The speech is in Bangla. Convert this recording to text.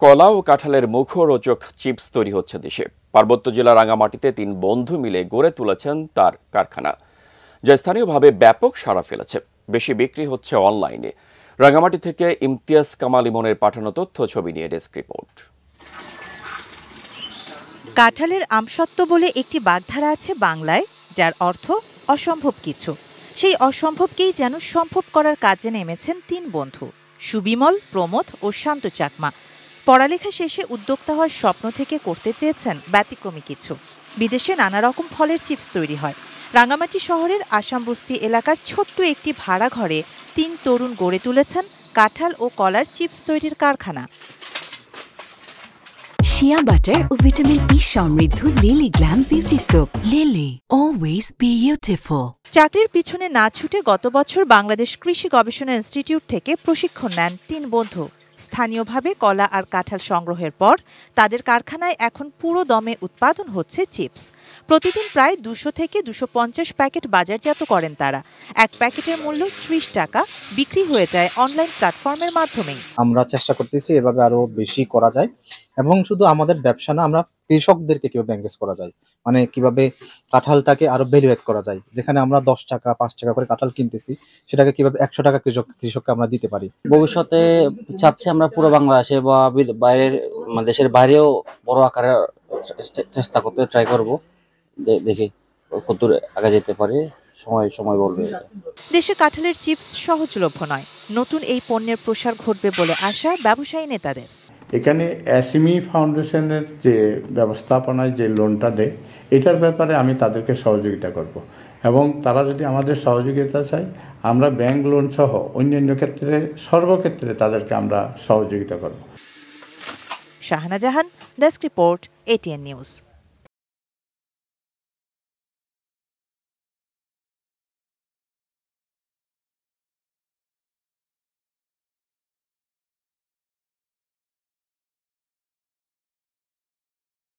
কলা ও কাঁঠালের মুখরোচক চিপস তৈরি হচ্ছে দেশে। পার্বত্য জেলা রাঙামাটিতে ৩ বন্ধু মিলে গড়ে তুলেছেন তার কারখানা, যা স্থানীয়ভাবে ব্যাপক সাড়া ফেলেছে। বেশি বিক্রি হচ্ছে অনলাইনে। রাঙামাটি থেকে ইমতিয়াজ কামাল ইমনের পাঠানো তথ্য ছবি নিয়ে ডেস্ক রিপোর্ট। কাঁঠালের আমসত্ত্ব বলে একটি বাগধারা আছে বাংলায়, যার অর্থ অসম্ভব কিছু। সেই অসম্ভবকেই যেন সম্ভব করার কাজে নেমেছেন ৩ বন্ধু, সুবিমল, প্রমথ ও শান্ত চাকমা। পড়ালেখা শেষে উদ্যোক্তা হওয়ার স্বপ্ন থেকে করতে চেয়েছেন ব্যতিক্রমী কিছু। বিদেশে নানা রকম ফলের চিপস তৈরি হয়। রাঙামাটি শহরের আসামবস্তি এলাকার ছোট্ট একটি ভাড়া ঘরে ৩ তরুণ গড়ে তুলেছেন কাঁঠাল ও কলার চিপস তৈরির কারখানা। শিয়া বাটার ও ভিটামিন ই সমৃদ্ধ lily glam beauty soap. Lily, always beautiful. চাকরির পিছনে না ছুটে গত বছর বাংলাদেশ কৃষি গবেষণা ইনস্টিটিউট থেকে প্রশিক্ষণ নেন ৩ বন্ধু। স্থানীয়ভাবে কলা আর কাঁঠাল সংগ্রহের পর তাদের কারখানায় এখন পুরো দমে উৎপাদন হচ্ছে চিপস। প্রতিদিন প্রায় ২০০ থেকে ২৫০ প্যাকেট বাজারজাত করেন তারা। এক প্যাকেটের মূল্য ৩০ টাকা, বিক্রি হয়ে যায় অনলাইন প্ল্যাটফর্মের মাধ্যমেই। আমরা চেষ্টা করতেছি এভাবে আরো বেশি করা যায়, এবং শুধু আমাদের ব্যবসা না, আমরা কৃষকদেরকে কিভাবে এনগেজ করা যায়, মানে কিভাবে কাঁঠালটাকে আরো ভ্যালুয়েট করা যায়। যেখানে আমরা ১০ টাকা ৫ টাকা করে কাঁঠাল কিনতেছি, সেটাকে কিভাবে ১০০ টাকা কৃষককে আমরা দিতে পারি। ভবিষ্যতে চাচ্ছি আমরা পুরো বাংলাদেশে বা বাইরের দেশের বাইরেও বড় আকারে চেষ্টা করতে ট্রাই করব। দেখি কতদূর আগে যেতে পারি, সময় বলবে। দেশে কাঁঠালের চিপস সহজলভ্য নয়। নতুন এই পণ্যের প্রসার ঘটবে বলে আশা ব্যবসায়ী নেতাদের। এখানে এসএমই ফাউন্ডেশনের যে ব্যবস্থাপনায় যে লোনটা দেয়, এটার ব্যাপারে আমি তাদেরকে সহযোগিতা করব, এবং তারা যদি আমাদের সহযোগিতা চায়, আমরা ব্যাংক লোন সহ অন্যান্য ক্ষেত্রে সর্বক্ষেত্রে তাদেরকে আমরা সহযোগিতা করব। শাহানা জাহান, ডেস্ক রিপোর্ট, এটিএন নিউজ।